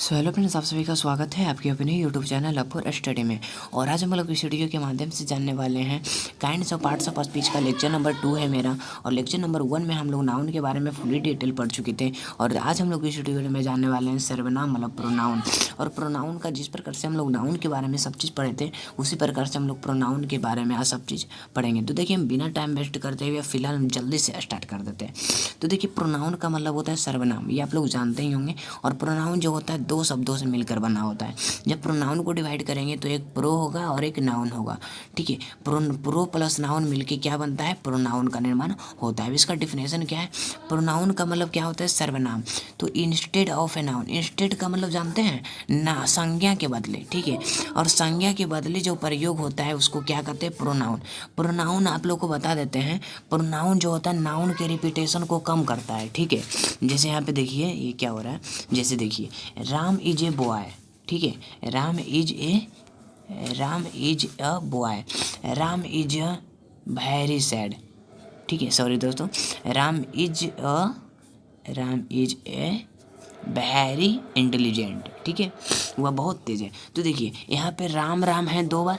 Hello friends, आप सभी का स्वागत है आपके अपने यूट्यूब चैनल अपूर स्टडी में। और आज हम लोग इस वीडियो के माध्यम से जानने वाले हैं kinds of parts of speech का लेक्चर नंबर 2 है मेरा। और लेक्चर नंबर 1 में हम लोग नाउन के बारे में फुली डिटेल पढ़ चुके थे। और आज हम लोग इस वीडियो में जानने वाले हैं सर्वनाम मतलब प्रोनाउन। और प्रोनाउन का जिस प्रकार से हम लोग नाउन के बारे में सब चीज़ पढ़े थे, उसी प्रकार से हम लोग प्रोनाउन के बारे में आज सब चीज़ पढ़ेंगे। तो देखिए, हम बिना टाइम वेस्ट करते हुए फिलहाल हम जल्दी से स्टार्ट कर देते हैं। तो देखिए, प्रोनाउन का मतलब होता है सर्वनाम, ये आप लोग जानते ही होंगे। और प्रोनाउन जो होता है दो शब्दों से मिलकर बना होता है। जब प्रोनाउन को डिवाइड करेंगे तो एक प्रो होगा और एक नाउन होगा। ठीक है, प्रो प्लस नाउन मिलके क्या बनता है, प्रोनाउन का निर्माण होता है। इसका डिफिनेशन क्या है, प्रोनाउन का मतलब क्या होता है, सर्वनाम। तो instead of a noun, instead का मतलब जानते हैं ना, संज्ञा के बदले। ठीक है, और संज्ञा के बदले जो प्रयोग होता है उसको क्या कहते हैं, प्रोनाउन। प्रोनाउन आप लोग को बता देते हैं, प्रोनाउन जो होता है नाउन के रिपीटेशन को कम करता है। ठीक है, जैसे यहाँ पे देखिए ये क्या हो रहा है, जैसे देखिए राम इज ए बॉय। ठीक है, Ram is a boy, Ram is a very sad. ठीक है, सॉरी दोस्तों, Ram is a very intelligent. ठीक है, वह बहुत तेज है। तो देखिए यहाँ पे राम राम है 2 बार।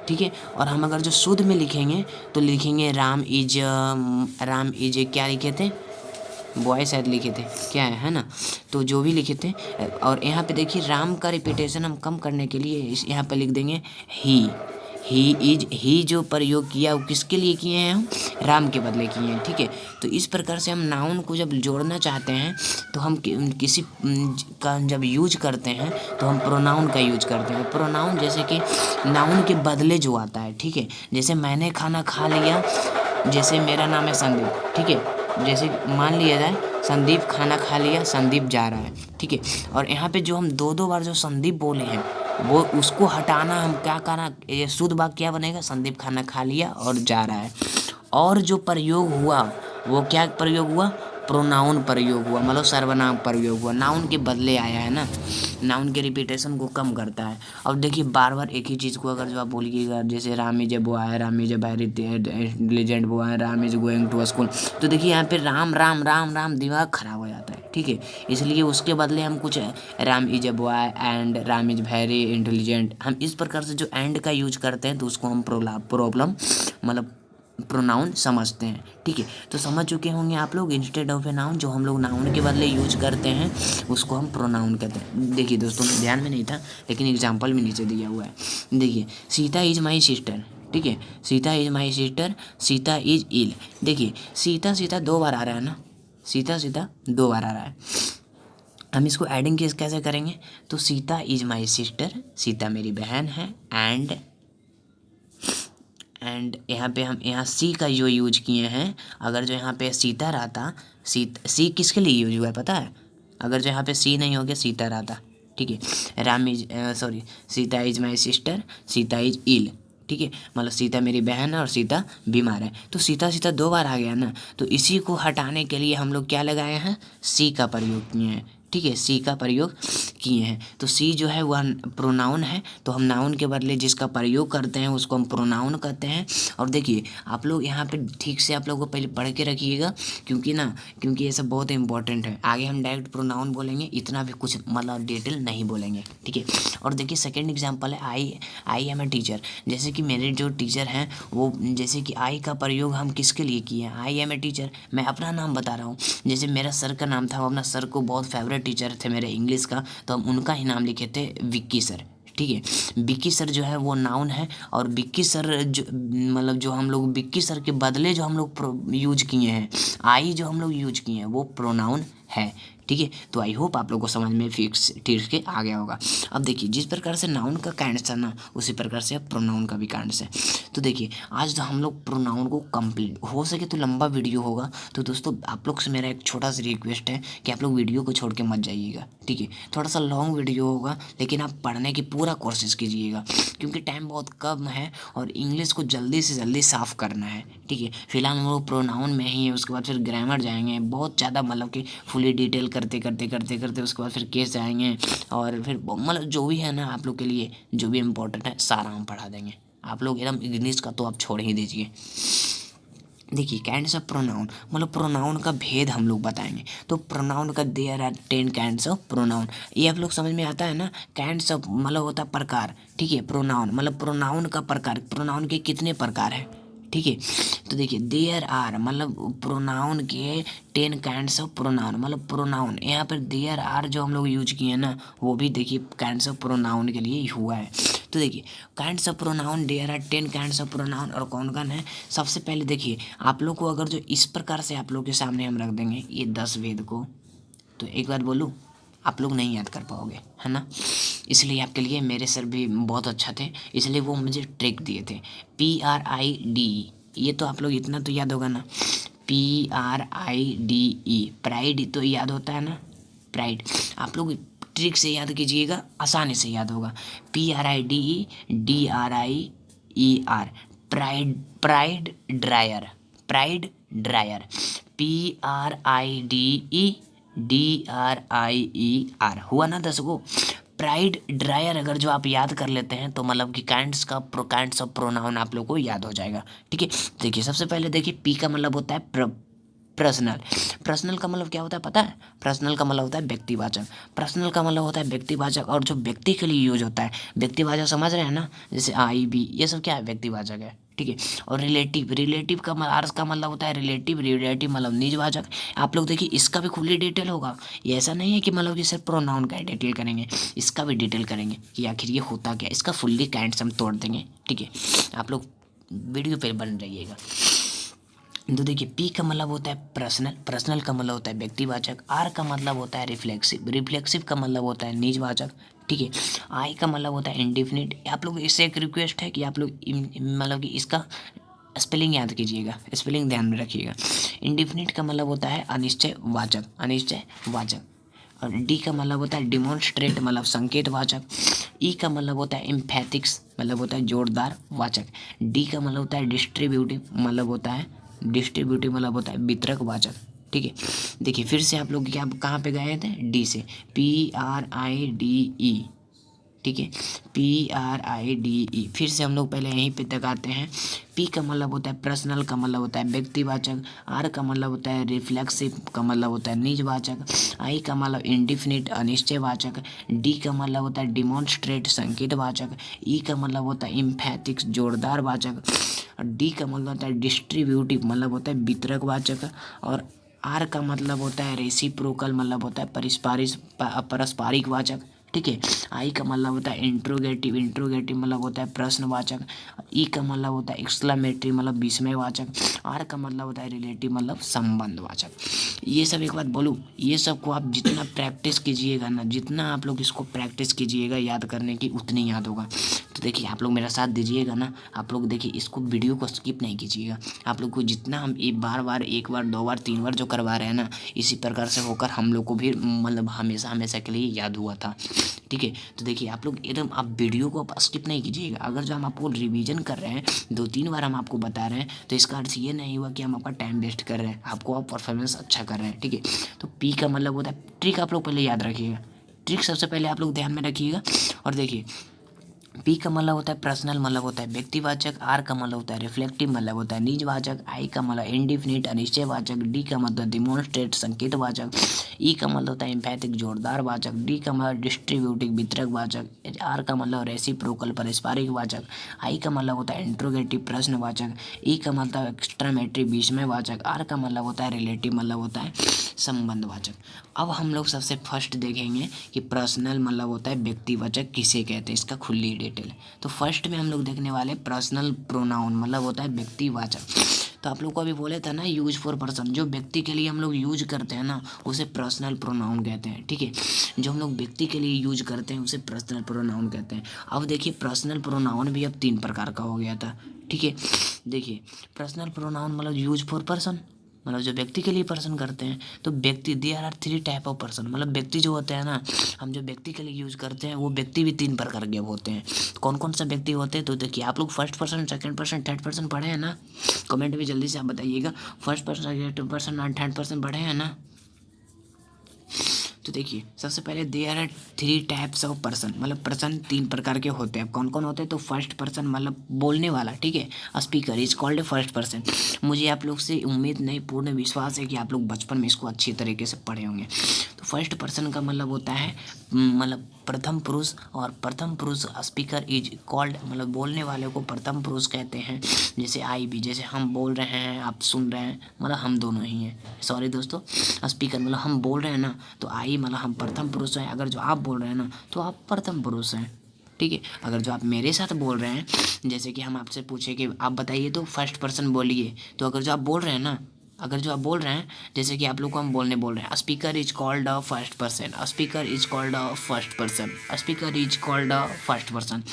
ठीक है, और हम अगर जो शुद्ध में लिखेंगे तो लिखेंगे राम इज क्या लिखे थे, बॉय शायद लिखे थे, क्या है ना। तो जो भी लिखे थे, और यहाँ पे देखिए राम का रिपीटेशन हम कम करने के लिए यहाँ पे लिख देंगे ही जो प्रयोग किया वो किसके लिए किए हैं, हम राम के बदले किए हैं। ठीक है, तो इस प्रकार से हम नाउन को जब जोड़ना चाहते हैं तो हम किसी का जब यूज करते हैं तो हम प्रोनाउन का यूज करते हैं। प्रोनाउन जैसे कि नाउन के बदले जो आता है। ठीक है, जैसे मैंने खाना खा लिया, जैसे मेरा नाम है संदीप। ठीक है, जैसे मान लिया जाए संदीप खाना खा लिया, संदीप जा रहा है। ठीक है, और यहाँ पे जो हम 2 बार जो संदीप बोले हैं वो उसको हटाना, हम क्या करना, ये शुद्ध वाक्य क्या बनेगा, संदीप खाना खा लिया और जा रहा है। और जो प्रयोग हुआ वो क्या प्रयोग हुआ, प्रोनाउन प्रयोग हुआ, मतलब सर्वनाम प्रयोग हुआ, नाउन के बदले आया है ना, नाउन के रिपीटेशन को कम करता है। अब देखिए बार बार एक ही चीज़ को अगर जो आप बोलिएगा, जैसे Ram is a boy, Ram is a very intelligent boy, Ram is going to school, तो देखिए यहाँ पे राम राम राम राम दिमाग खराब हो जाता है। ठीक है, इसलिए उसके बदले हम कुछ Ram is a boy and Ram is very intelligent, हम इस प्रकार से जो एंड का यूज करते हैं तो उसको हम प्रॉब्लम मतलब प्रोनाउन समझते हैं। ठीक है, तो समझ चुके होंगे आप लोग, इंस्टेड ऑफ ए नाउन जो हम लोग नाउन के बदले यूज करते हैं उसको हम प्रोनाउन कहते हैं। देखिए दोस्तों, ध्यान में नहीं था लेकिन एग्जाम्पल में नीचे दिया हुआ है। देखिए सीता इज माई सिस्टर। ठीक है, Sita is my sister, Sita is ill. देखिए सीता सीता 2 बार आ रहा है ना, सीता सीता 2 बार आ रहा है। हम इसको एडिंग केस कैसे करेंगे, तो Sita is my sister, Sita मेरी बहन है, एंड यहाँ पे हम यहाँ सी का जो यूज किए हैं, अगर जो यहाँ पे सीता रहता, सी किसके लिए यूज हुआ है पता है, अगर जो यहाँ पे सी नहीं हो गया सीता रहता। ठीक है, Sita is my sister, Sita is ill. ठीक है, मतलब सीता मेरी बहन है और सीता बीमार है। तो सीता सीता 2 बार आ गया ना, तो इसी को हटाने के लिए हम लोग क्या लगाए हैं, सी का प्रयोग किए हैं। ठीक है, सी का प्रयोग किए हैं। तो सी जो है वह प्रोनाउन है, तो हम नाउन के बदले जिसका प्रयोग करते हैं उसको हम प्रोनाउन कहते हैं। और देखिए आप लोग यहाँ पे ठीक से आप लोगों को पहले पढ़ के रखिएगा, क्योंकि ये सब बहुत इंपॉर्टेंट है। आगे हम डायरेक्ट प्रोनाउन बोलेंगे, इतना भी कुछ मतलब डिटेल नहीं बोलेंगे। ठीक है, और देखिए सेकेंड एग्जाम्पल है आई एम ए टीचर। जैसे कि मेरे जो टीचर हैं वो, जैसे कि आई का प्रयोग हम किसके लिए किए हैं, आई एम ए टीचर, मैं अपना नाम बता रहा हूँ। जैसे मेरा सर का नाम था, वो अपना सर को बहुत फेवरेट टीचर थे मेरे इंग्लिश का, तो हम उनका ही नाम लिखे थे विक्की सर। ठीक है, विक्की सर जो है वो नाउन है, और विक्की सर जो मतलब जो हम लोग विक्की सर के बदले जो हम लोग यूज किए हैं, आई जो हम लोग यूज किए हैं वो प्रोनाउन है। ठीक है, तो आई होप आप लोग को समझ में फिक्स ठीक के आ गया होगा। अब देखिए जिस प्रकार से नाउन का काइंड्स है ना, उसी प्रकार से अब प्रोनाउन का भी काइंड्स है। तो देखिए आज तो हम लोग प्रोनाउन को कंप्लीट, हो सके तो लंबा वीडियो होगा, तो दोस्तों आप लोग से मेरा एक छोटा सा रिक्वेस्ट है कि आप लोग वीडियो को छोड़ के मत जाइएगा। ठीक है, थोड़ा सा लॉन्ग वीडियो होगा लेकिन आप पढ़ने की पूरा कोशिश कीजिएगा, क्योंकि टाइम बहुत कम है और इंग्लिश को जल्दी से जल्दी साफ़ करना है। ठीक है, फिलहाल हम लोग प्रोनाउन में ही है, उसके बाद फिर ग्रामर जाएंगे, बहुत ज़्यादा मतलब कि फुली डिटेल करते करते करते करते उसके बाद फिर केस जाएंगे, और फिर मतलब जो भी है ना आप लोग के लिए जो भी इम्पोर्टेंट है सारा हम पढ़ा देंगे। आप लोग एकदम इंग्लिश का तो आप छोड़ ही दीजिए। देखिए काइंड्स ऑफ प्रोनाउन मतलब प्रोनाउन का भेद हम लोग बताएंगे। तो प्रोनाउन का there are 10 kinds of pronoun, ये आप लोग समझ में आता है ना। काइंड्स ऑफ मतलब होता है प्रकार, ठीक है। प्रोनाउन मतलब प्रोनाउन का प्रकार, प्रोनाउन के कितने प्रकार हैं, ठीक है। तो देखिए देयर आर मतलब प्रोनाउन के 10 काइंड्स ऑफ प्रोनाउन, मतलब प्रोनाउन यहाँ पर देयर आर जो हम लोग यूज किए हैं ना, वो भी देखिए काइंड्स ऑफ प्रोनाउन के लिए हुआ है। तो देखिए kinds of pronoun there are 10 kinds of pronoun, और कौन कौन है। सबसे पहले देखिए आप लोग को अगर जो इस प्रकार से आप लोग के सामने हम रख देंगे ये 10 वेद को, तो एक बात बोलूँ, आप लोग नहीं याद कर पाओगे, है ना। इसलिए आपके लिए मेरे सर भी बहुत अच्छा थे, इसलिए वो मुझे ट्रिक दिए थे। PRIDE, ये तो आप लोग इतना तो याद होगा ना, PRIDE, प्राइड तो याद होता है ना, प्राइड। आप लोग ट्रिक से याद कीजिएगा, आसानी से याद होगा। PRIDE DRIER, pride, pride dryer, pride dryer. PRIDE DRIER, हुआ ना 10 गो। प्राइड ड्रायर अगर जो आप याद कर लेते हैं तो मतलब कि काइंड्स ऑफ प्रोनाउन आप लोग को याद हो जाएगा, ठीक है। देखिए सबसे पहले देखिए पी का मतलब होता है पर्सनल। पर्सनल का मतलब क्या होता है पता है, पर्सनल का मतलब होता है व्यक्तिवाचक। पर्सनल का मतलब होता है व्यक्तिवाचक, और जो व्यक्ति के लिए यूज होता है, व्यक्तिवाचक समझ रहे हैं ना, जैसे आई बी, ये सब क्या है, व्यक्तिवाचक है, ठीक है। और रिलेटिव, रिलेटिव का अर्थ का मतलब होता है रिलेटिव, रिलेटिव मतलब निजवाचक। आप लोग देखिए इसका भी खुली डिटेल होगा, ये ऐसा नहीं है कि मतलब कि सिर्फ प्रोनाउन का डिटेल करेंगे, इसका भी डिटेल करेंगे कि आखिर ये होता क्या, इसका फुल्ली काइंड्स हम तोड़ देंगे, ठीक है। आप लोग वीडियो पे बन रहिएगा। तो देखिए पी का मतलब होता है पर्सनल, पर्सनल का मतलब होता है व्यक्तिवाचक। आर का मतलब होता है रिफ्लेक्सिव, रिफ्लेक्सिव का मतलब होता है निजवाचक, ठीक है। आई का मतलब होता है इंडिफिनिट। आप लोग इससे एक रिक्वेस्ट है कि आप लोग मतलब कि इसका स्पेलिंग याद कीजिएगा, स्पेलिंग ध्यान में रखिएगा। इंडिफिनिट का मतलब होता है अनिश्चय वाचक, अनिश्चय वाचक। और डी का मतलब होता है डिमॉन्स्ट्रेट मतलब संकेत वाचक। ई का मतलब होता है इम्फेटिक्स मतलब होता है जोरदार वाचक। डी का मतलब होता है डिस्ट्रीब्यूटिव मतलब होता है, डिस्ट्रीब्यूटिव मतलब होता है वितरक वाचक, ठीक है। देखिए फिर से आप लोग क्या कहाँ पे गए थे, डी से, PRIDE, ठीक है, PRIDE। फिर से हम लोग पहले यहीं पे तक आते हैं। पी का मतलब होता है पर्सनल का मतलब होता है व्यक्तिवाचक। आर का मतलब होता है रिफ्लेक्सिव का मतलब होता है निजवाचक। आई का मतलब इंडिफिनिट अनिश्चयवाचक। डी का मतलब होता है डिमॉन्स्ट्रेट संकेतवाचक। ई का मतलब होता है इम्फेटिक्स जोरदार वाचक। और डी का मतलब होता है डिस्ट्रीब्यूटिव मतलब होता है वितरक वाचक। और आर का मतलब होता है रेसिप्रोकल मतलब होता है पारस्परिक वाचक, ठीक है। आई का मतलब होता है इंट्रोगेटिव, इंट्रोगेटिव मतलब होता है प्रश्नवाचक। ई का मतलब होता है एक्सक्लेमेटरी मतलब विस्मयवाचक। आर का मतलब होता है रिलेटिव मतलब संबंधवाचक। ये सब एक बात बोलूँ, ये सब को आप जितना प्रैक्टिस कीजिएगा ना, जितना आप लोग इसको प्रैक्टिस कीजिएगा याद करने की, उतनी याद होगा। तो देखिए आप लोग मेरा साथ दीजिएगा ना, आप लोग देखिए इसको वीडियो को स्किप नहीं कीजिएगा। आप लोग को जितना हम एक बार 1 बार 2 बार 3 बार जो करवा रहे हैं ना, इसी प्रकार से होकर हम लोग को भी मतलब हमेशा हमेशा के लिए याद हुआ था, ठीक है। तो देखिए आप लोग एकदम आप वीडियो को आप स्किप नहीं कीजिएगा। अगर जो हम आपको रिवीजन कर रहे हैं 2-3 बार हम आपको बता रहे हैं, तो इसका अर्थ ये नहीं हुआ कि हम आपका टाइम वेस्ट कर रहे हैं, आपको आप परफॉर्मेंस अच्छा कर रहे हैं, ठीक है। तो पी का मतलब होता है ट्रिक, आप लोग पहले याद रखिएगा, ट्रिक सबसे पहले आप लोग ध्यान में रखिएगा। और देखिए पी का मतलब होता है पर्सनल मतलब होता है व्यक्तिवाचक। आर का मतलब होता है रिफ्लेक्टिव मतलब होता है निजवाचक। आई का मतलब इंडिफिनिट अनिश्चयवाचक। डी का मतलब डिमॉन्स्ट्रेट संकेतवाचक। ई का मतलब होता है एम्फैटिक जोरदार वाचक। डी का मतलब डिस्ट्रीब्यूटिव वितरक वाचक। आर का मतलब रेसिप्रोकल पारस्परिक वाचक। आई का मतलब होता है इंट्रोगेटिव प्रश्नवाचक। ई का मतलब एक्स्ट्रामेट्री विस्मय वाचक। आर का मतलब होता है रिलेटिव मतलब होता है संबंधवाचक। अब हम लोग सबसे फर्स्ट देखेंगे कि पर्सनल मतलब होता है व्यक्तिवाचक किसे कहते हैं, इसका खुली डिटेल। तो फर्स्ट में हम लोग देखने वाले पर्सनल प्रोनाउन मतलब होता है व्यक्तिवाचक। तो आप लोग को अभी बोले था ना यूज फॉर पर्सन, जो व्यक्ति के लिए हम लोग यूज करते हैं ना उसे पर्सनल प्रोनाउन कहते हैं, ठीक है। जो हम लोग व्यक्ति के लिए यूज करते हैं उसे पर्सनल प्रोनाउन कहते हैं। अब देखिए पर्सनल प्रोनाउन भी अब 3 प्रकार का हो गया था, ठीक है। देखिए पर्सनल प्रोनाउन मतलब यूज फॉर पर्सन, मतलब जो व्यक्ति के लिए पर्सन करते हैं। तो व्यक्ति, there are 3 type of person, मतलब व्यक्ति जो होते हैं ना, हम जो व्यक्ति के लिए यूज करते हैं वो व्यक्ति भी 3 प्रकार के होते हैं। कौन कौन सा व्यक्ति होते हैं, तो देखिए आप लोग first person, second person, third person पढ़े हैं ना, कमेंट में जल्दी से आप बताइएगा। फर्स्ट पर्सन, सेकंड पर्सन और थर्ड पर्सन पढ़े हैं ना। तो देखिए सबसे पहले there are 3 types of person, मतलब पर्सन 3 प्रकार के होते हैं। कौन कौन होते हैं? तो फर्स्ट पर्सन मतलब बोलने वाला, ठीक है, speaker is called a first person. मुझे आप लोग से उम्मीद नहीं, पूर्ण विश्वास है कि आप लोग बचपन में इसको अच्छी तरीके से पढ़े होंगे। तो फर्स्ट पर्सन का मतलब होता है मतलब प्रथम पुरुष, और प्रथम पुरुष स्पीकर इज कॉल्ड, मतलब बोलने वाले को प्रथम पुरुष कहते हैं। जैसे आई भी, जैसे हम बोल रहे हैं आप सुन रहे हैं, मतलब हम दोनों ही हैं, सॉरी दोस्तों। स्पीकर मतलब हम बोल रहे हैं ना, तो आई मतलब हम प्रथम पुरुष हैं। अगर जो आप बोल रहे हैं ना तो आप प्रथम पुरुष हैं, ठीक है। अगर जो आप मेरे साथ बोल रहे हैं, जैसे कि हम आपसे पूछे कि आप बताइए तो फर्स्ट पर्सन बोलिए, तो अगर जो आप बोल रहे हैं ना, अगर जो आप बोल रहे हैं, जैसे कि आप लोग को हम बोल रहे हैं, speaker is called a first person, speaker is called a first person, speaker is called a first person.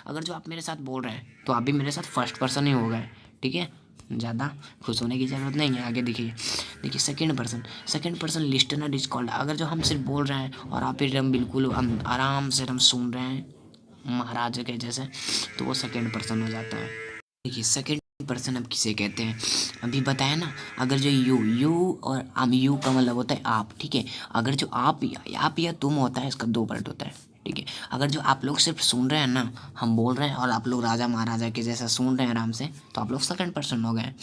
अगर जो आप मेरे साथ बोल रहे हैं तो आप भी मेरे साथ फर्स्ट पर्सन ही हो गए, ठीक है। ज़्यादा खुश होने की ज़रूरत नहीं है। आगे देखिए second person listener is called. अगर जो हम सिर्फ बोल रहे हैं और आप एकदम बिल्कुल हम आराम से हम सुन रहे हैं महाराज के जैसे, तो वो सेकंड पर्सन हो जाता है। देखिए सेकंड पर्सन अब किसे कहते हैं, अभी बताया ना। अगर जो यू और यू का मतलब होता है आप, ठीक है। अगर जो आप या तुम होता है, इसका 2 पार्ट होता है, ठीक है। अगर जो आप लोग सिर्फ सुन रहे हैं ना, हम बोल रहे हैं और आप लोग राजा महाराजा के जैसा सुन रहे हैं आराम से, तो आप लोग सेकंड पर्सन हो गए।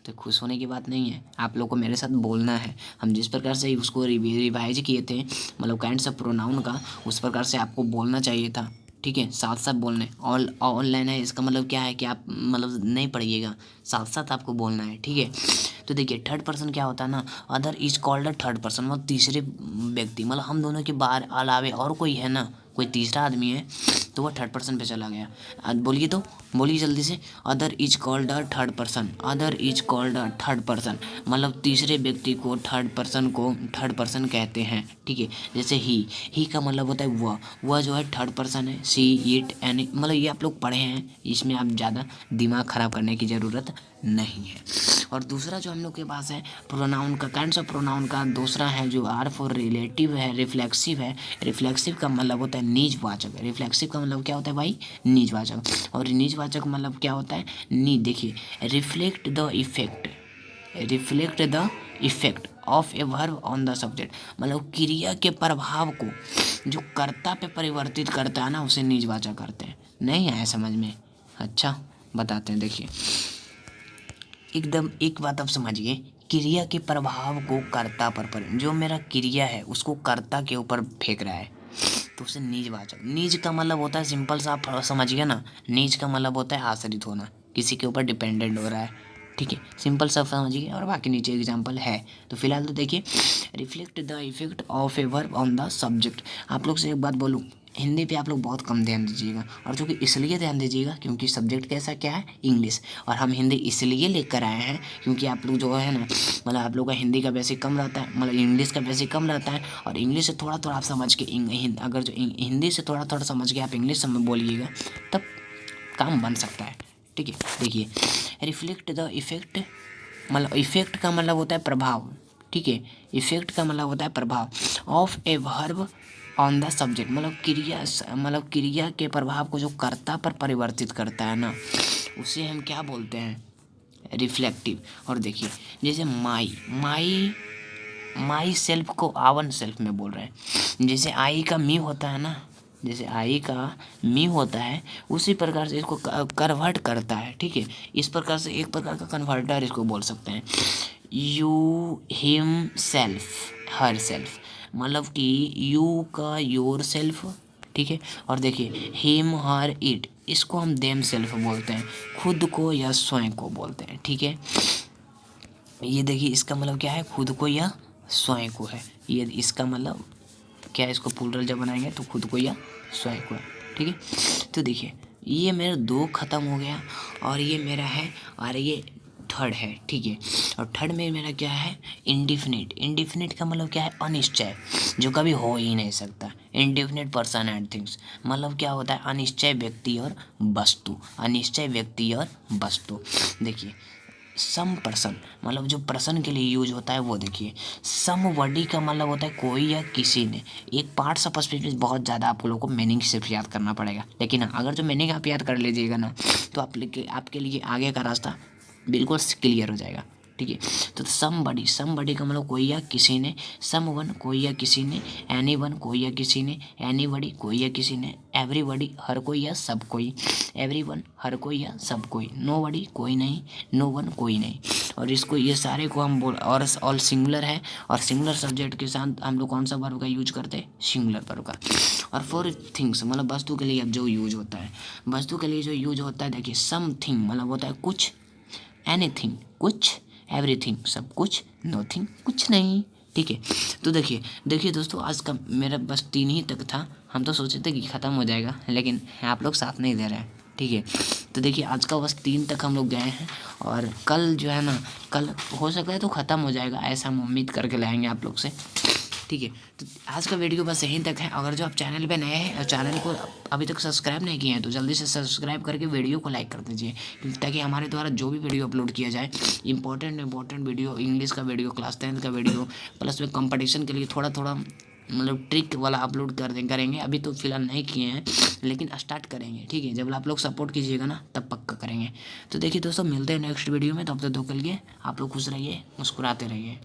तो खुश होने की बात नहीं है, आप लोग को मेरे साथ बोलना है। हम जिस प्रकार से उसको रिवाइज किए थे, मतलब काइंड्स ऑफ प्रोनाउन का, उस प्रकार से आपको बोलना चाहिए था, ठीक है। साथ साथ बोलने, ऑनलाइन है, इसका मतलब क्या है कि आप मतलब नहीं पढ़िएगा, साथ साथ आपको बोलना है, ठीक है। तो देखिए थर्ड पर्सन क्या होता है ना, other is called a third person, मतलब तीसरे व्यक्ति, मतलब हम दोनों के बाहर अलावे और कोई है ना, कोई तीसरा आदमी है, तो वह थर्ड पर्सन पे चला गया। बोलिए तो, बोलिए जल्दी से। Other is called a third person, other is called a third person, मतलब तीसरे व्यक्ति को थर्ड पर्सन कहते हैं, ठीक है। जैसे ही का मतलब होता है वह जो है थर्ड पर्सन है। सी इट एनी, मतलब ये आप लोग पढ़े हैं, इसमें आप ज़्यादा दिमाग ख़राब करने की ज़रूरत नहीं है। और दूसरा जो हम लोग के पास है प्रोनाउन का, काइंड्स ऑफ प्रोनाउन का दूसरा है जो आर फॉर रिलेटिव है, रिफ्लेक्सिव है। रिफ्लेक्सिव का मतलब होता है निजवाचक। रिफ्लेक्सिव का मतलब क्या होता है भाई? निजवाचक। और निजवाचक मतलब क्या होता है? देखिए reflect the effect of a verb on the subject, मतलब क्रिया के प्रभाव को जो कर्ता पे परिवर्तित करता है ना, उसे निजवाचक करते हैं। नहीं आया समझ में? अच्छा बताते हैं, देखिए एकदम एक बात आप समझिए, क्रिया के प्रभाव को कर्ता पर जो मेरा क्रिया है उसको कर्ता के ऊपर फेंक रहा है, तो उसे निजवाचक। निज का मतलब होता है, सिंपल सा आप समझिए ना, निज का मतलब होता है आश्रित होना, किसी के ऊपर डिपेंडेंट हो रहा है, ठीक है। सिंपल सा समझिए, और बाकी नीचे एग्जांपल है। तो फिलहाल तो देखिए reflect the effect of a verb on the subject. आप लोग से एक बात बोलूँ, हिंदी पे आप लोग बहुत कम ध्यान दीजिएगा, और चूँकि इसलिए ध्यान दीजिएगा क्योंकि सब्जेक्ट कैसा क्या है? इंग्लिश। और हम हिंदी इसलिए लेकर आए हैं क्योंकि आप लोग जो है ना, मतलब आप लोग का हिंदी का बेसिक कम रहता है, मतलब इंग्लिश का बेसिक कम रहता है, और इंग्लिश से थोड़ा थोड़ा आप समझ के अगर जो हिंदी से थोड़ा थोड़ा समझ के आप इंग्लिश में बोलिएगा, तब काम बन सकता है, ठीक है। देखिए रिफ्लेक्ट द इफेक्ट, मतलब इफेक्ट का मतलब होता है प्रभाव, ठीक है। इफेक्ट का मतलब होता है प्रभाव of a verb on the subject, मतलब क्रिया के प्रभाव को जो कर्ता पर परिवर्तित करता है ना, उसे हम क्या बोलते हैं? रिफ्लेक्टिव। और देखिए जैसे माई सेल्फ को आवन सेल्फ में बोल रहे हैं, जैसे आई का मी होता है ना, जैसे आई का मी होता है, उसी प्रकार से इसको कन्वर्ट करता है, ठीक है। इस प्रकार से एक प्रकार का कन्वर्टर इसको बोल सकते हैं। You him self her self, मतलब कि यू का योर सेल्फ, ठीक है। और देखिए हिम हर इट, इसको हम देम सेल्फ बोलते हैं, खुद को या स्वयं को बोलते हैं, ठीक है। ये देखिए इसका मतलब क्या है? खुद को या स्वयं को है, ये इसका मतलब क्या है? इसको प्लूरल जब बनाएंगे तो खुद को या स्वयं को है, ठीक है। तो देखिए ये मेरा 2 खत्म हो गया, और ये मेरा है, और ये थर्ड है, ठीक है। और थर्ड में मेरा क्या है? इंडिफिनिट। इंडिफिनिट का मतलब क्या है? अनिश्चय, जो कभी हो ही नहीं सकता। इंडिफिनिट पर्सन एंड थिंग्स, मतलब क्या होता है? अनिश्चय व्यक्ति और वस्तु, अनिश्चय व्यक्ति और वस्तु। देखिए सम पर्सन, मतलब जो पर्सन के लिए यूज होता है वो देखिए, सम वर्डी का मतलब होता है कोई या किसी ने। एक पार्ट्स ऑफ स्पीच बहुत ज़्यादा आप लोगों को मीनिंग सिर्फ याद करना पड़ेगा, लेकिन अगर जो मीनिंग आप याद कर लीजिएगा ना, तो आपके लिए आगे का रास्ता बिल्कुल क्लियर हो जाएगा, ठीक है। तो समबडी का मतलब कोई या किसी ने, समवन कोई या किसी ने, एनीवन कोई या किसी ने, एनीबडी कोई या किसी ने, एवरीबडी हर कोई या सब कोई, एवरीवन हर कोई या सब कोई, नोबडी कोई नहीं, नो वन कोई नहीं। और इसको ये सारे को हम बोल और ऑल सिंगुलर है, और सिंगुलर सब्जेक्ट के साथ हम लोग कौन सा वर्ब का यूज करते हैं, सिंगुलर वर्ब का। और फॉर थिंग्स मतलब वस्तु के लिए अब जो यूज होता है, वस्तु के लिए जो यूज होता है, देखिए समथिंग मतलब होता है कुछ, एनीथिंग कुछ, एवरीथिंग सब कुछ, नोथिंग कुछ नहीं, ठीक है। तो देखिए दोस्तों, आज का मेरा बस 3 ही तक था। हम तो सोचे थे कि ख़त्म हो जाएगा, लेकिन आप लोग साथ नहीं दे रहे हैं, ठीक है। तो देखिए आज का बस 3 तक हम लोग गए हैं, और कल जो है ना, कल हो सकता है तो ख़त्म हो जाएगा, ऐसा हम उम्मीद करके लाएंगे आप लोग से, ठीक है। तो आज का वीडियो बस यहीं तक है। अगर जो आप चैनल पे नए हैं और चैनल को अभी तक सब्सक्राइब नहीं किए हैं, तो जल्दी से सब्सक्राइब करके वीडियो को लाइक कर दीजिए, ताकि हमारे द्वारा जो भी वीडियो अपलोड किया जाए, इंपॉर्टेंट वीडियो, इंग्लिश का वीडियो, क्लास 10 का वीडियो, प्लस में कंपटीशन के लिए थोड़ा मतलब ट्रिक वाला अपलोड करेंगे। अभी तो फिलहाल नहीं किए हैं, लेकिन स्टार्ट करेंगे, ठीक है। जब आप लोग सपोर्ट कीजिएगा ना, तब पक्का करेंगे। तो देखिए दोस्तों, मिलते हैं नेक्स्ट वीडियो में। तब तक के लिए आप लोग खुश रहिए, मुस्कुराते रहिए।